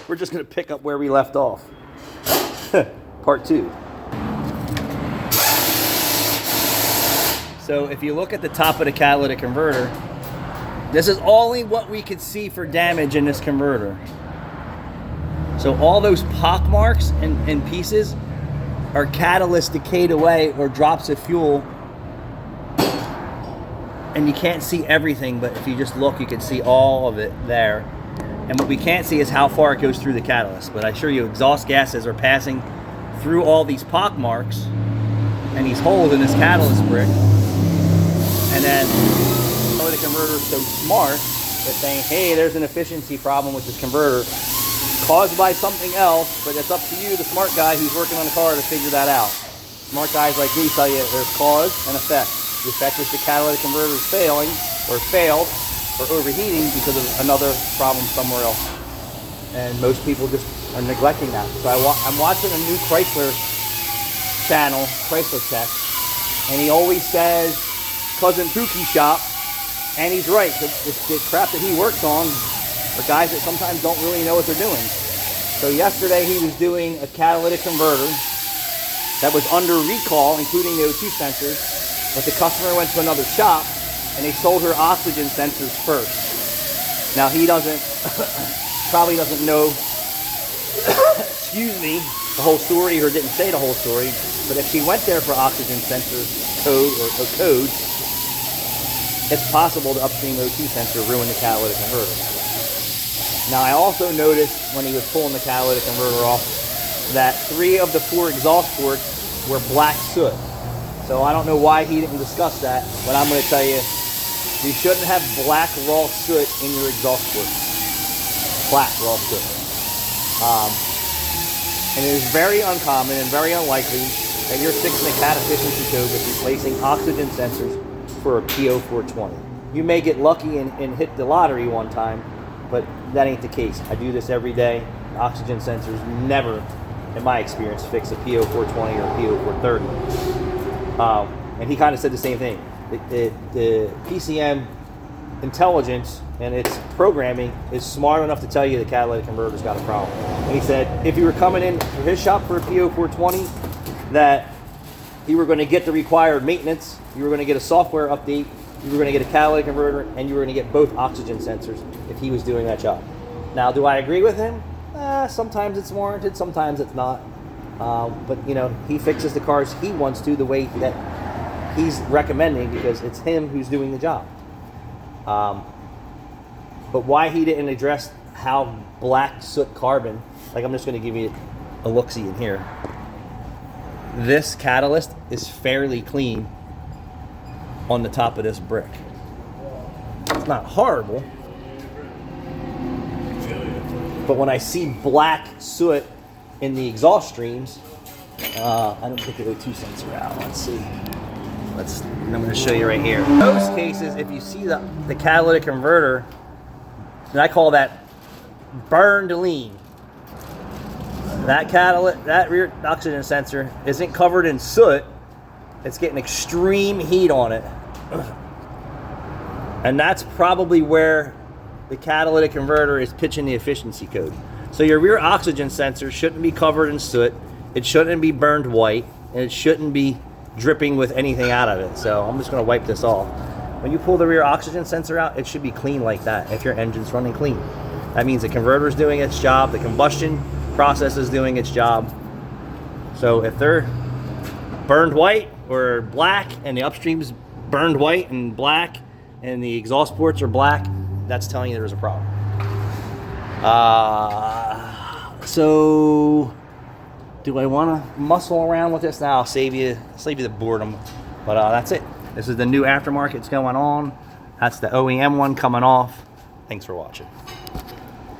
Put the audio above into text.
we're just going to pick up where we left off. Part 2. So if you look at the top of the catalytic converter, this is only what we could see for damage in this converter. So all those pock marks and pieces are catalyst decayed away or drops of fuel. And you can't see everything, but if you just look, you can see all of it there. And what we can't see is how far it goes through the catalyst. But I assure you, exhaust gases are passing through all these pock marks and these holes in this catalyst brick. And then the converter is so smart, they're saying, hey, there's an efficiency problem with this converter caused by something else, but it's up to you, the smart guy who's working on the car, to figure that out. Smart guys like me tell you there's cause and effect. The effect is the catalytic converter is failing, or failed, or overheating because of another problem somewhere else. And most people just are neglecting that. So I'm watching a new Chrysler channel, Chrysler Tech, and he always says, Cousin Pookie Shop, and he's right. The crap that he works on are guys that sometimes don't really know what they're doing. So yesterday he was doing a catalytic converter that was under recall, including the O2 sensors, but the customer went to another shop and they sold her oxygen sensors first. Now he probably doesn't know, excuse me, the whole story, or didn't say the whole story, but if she went there for oxygen sensor code or codes, it's possible the upstream O2 sensor ruined the catalytic converter. Now I also noticed when he was pulling the catalytic converter off that 3 of the 4 exhaust ports were black soot. So I don't know why he didn't discuss that, but I'm going to tell you, you shouldn't have black raw soot in your exhaust ports. Black raw soot. And it is very uncommon and very unlikely that you're fixing a cat efficiency code with replacing oxygen sensors for a PO420. You may get lucky and hit the lottery one time, but that ain't the case. I do this every day. Oxygen sensors never, in my experience, fix a PO420 or a PO430. And he kind of said the same thing. The PCM intelligence and its programming is smart enough to tell you the catalytic converter's got a problem. And he said if you were coming in for his shop for a PO420, that you were going to get the required maintenance, you were going to get a software update, you were going to get a catalytic converter, and you were going to get both oxygen sensors if he was doing that job. Now, do I agree with him? Sometimes it's warranted, sometimes it's not. But, you know, he fixes the cars he wants to the way that he's recommending because it's him who's doing the job. But why he didn't address how black soot carbon, like I'm just going to give you a look-see in here. This catalyst is fairly clean on the top of this brick. It's not horrible, but when I see black soot in the exhaust streams, I don't take the O2 sensor out. Let's see. I'm going to show you right here. In most cases, if you see the catalytic converter, and I call that burned lean. That rear oxygen sensor isn't covered in soot. It's getting extreme heat on it. And that's probably where the catalytic converter is pitching the efficiency code. So your rear oxygen sensor shouldn't be covered in soot. It shouldn't be burned white. And it shouldn't be dripping with anything out of it. So I'm just going to wipe this off. When you pull the rear oxygen sensor out, it should be clean like that if your engine's running clean. That means the converter is doing its job. The combustion process is doing its job. So if they're burned white or black and the upstream's burned white and black and the exhaust ports are black, that's telling you there's a problem. So do I want to muscle around with this? Now I'll save you the boredom. But that's it. This is the new aftermarket that's going on. That's the OEM one coming off. Thanks for watching.